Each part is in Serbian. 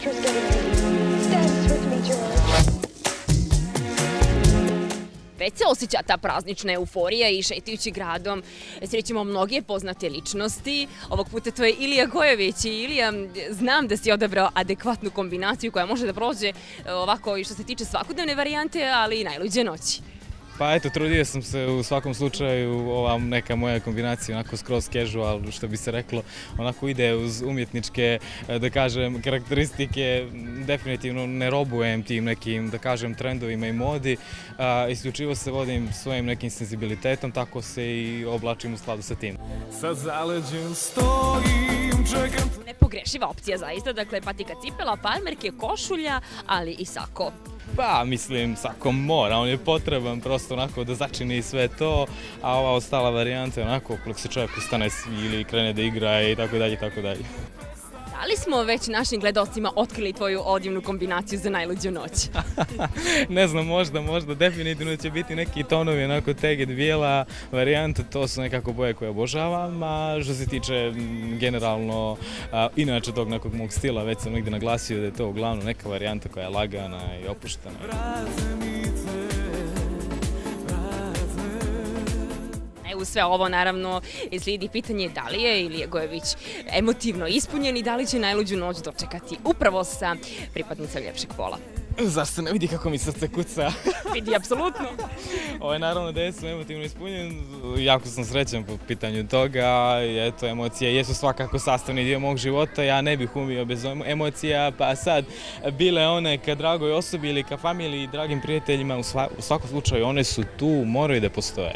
Petra's getting ready. Dance with me, George. Već se osjeća ta praznična euforija i šetajući gradom srećemo mnoge poznate ličnosti. Ovog puta to je Ilija Gojović i Ilija, znam da si odabrao adekvatnu kombinaciju koja može da prođe ovako i što se tiče svakodnevne varijante, ali i najluđe noći. Pa eto, trudio sam se u svakom slučaju, ova neka moja kombinacija, onako skroz casual, što bi se reklo, onako ide uz umjetničke, da kažem, karakteristike, definitivno ne robujem tim nekim, da kažem, trendovima i modi, isključivo se vodim svojim nekim senzibilitetom, tako se i oblačim u skladu sa tim. Sa zaleđem stojim, čekam... Nepogrešiva opcija zaista, dakle patika cipela, palmerke, košulja, ali i sako. Pa, mislim, sako mora, on je potreban prosto onako da začini sve to, a ova ostala varijanta je onako, koliko se čovjek ustane ili krene da igra i tako dalje, i tako dalje. Da li smo već našim gledalcima otkrili tvoju odjevnu kombinaciju za najluđu noć? Ne znam, možda, definitivno će biti neki tonovi, onako teget, bijela varijanta, to su nekako boje koje obožavam, a što se tiče generalno, inače tog nekog mog stila, već sam negdje naglasio da je to uglavnom neka varijanta koja je lagana i opuštena. Uz sve ovo, naravno, slijedi pitanje da li je Ilija Gojović emotivno ispunjen i da li će najluđu noć dočekati upravo sa pripadnicom ljepšeg pola. Zar se ne vidi kako mi srce kuca? Vidi, apsolutno. Naravno da jesam emotivno ispunjen, jako sam srećan po pitanju toga, eto, emocije jesu svakako sastavni dio mog života, ja ne bih umio bez emocija, pa sad, bile one ka dragoj osobi ili ka familiji i dragim prijateljima, u svakom slučaju one su tu, moraju da postoje.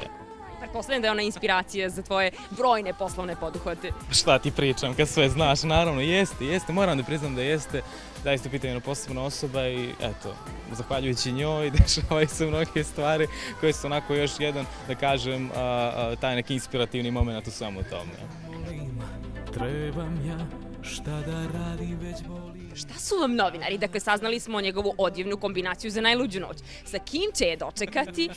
Pretpostavljam da je ona inspiracija za tvoje brojne poslovne poduhvate. Šta ti pričam kad sve znaš, naravno jeste, moram da priznam da jeste, da je isto pitanje posebna osoba i eto, zahvaljujući njoj dešavaju se mnoge stvari koje su onako još jedan, da kažem, taj neki inspirativni moment u svemu tome. Trebam ja šta da radim već boli. Šta su vam novinari? Dakle, saznali smo njegovu odjevnu kombinaciju za najluđu noć. Sa kim će je dočekati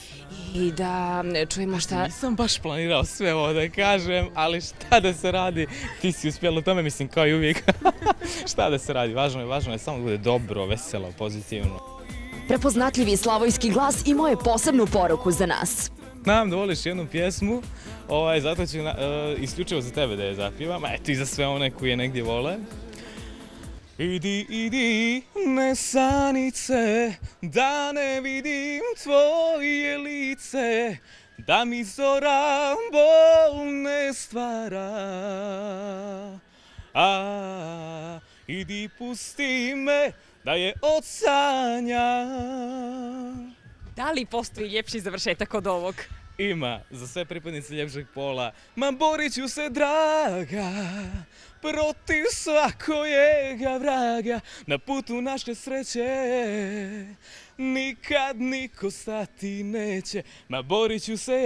i da čujemo šta... Nisam baš planirao sve ovo da kažem, ali šta da se radi, ti si uspjela u tome, mislim, kao i uvijek. Šta da se radi, važno je samo da bude dobro, veselo, pozitivno. Prepoznatljivi slavojski glas imao je posebnu poruku za nas. Znam da voliš jednu pjesmu, zato ću isključivo za tebe da je zapjevam, a eto i za sve one koji je negdje vole. Idi, ne sanice, da ne vidim tvoje lice, da mi zora bol ne stvara. Idi pusti me da je od sanja. Da li postoji ljepši završetak od ovog? Ima, za sve pripadnice ljepšeg pola, ma borit ću se, draga, protiv svakojega vraga, na putu naše sreće, nikad niko stati neće, ma borit ću se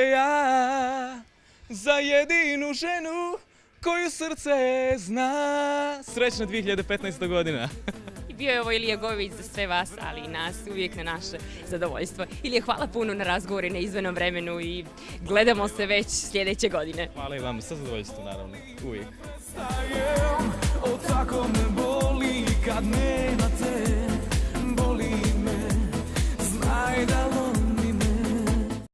ja, za jedinu ženu koju srce zna. Srećna 2015. godina. Bio je ovo Ilija Gojović za sve vas, ali i nas, uvijek na naše zadovoljstvo. Ilija, hvala puno na razgovor i na izvenom vremenu i gledamo se već sljedeće godine. Hvala i vam, sa zadovoljstvom naravno, uvijek. Tako me boli kad nema te, boli me, znaj da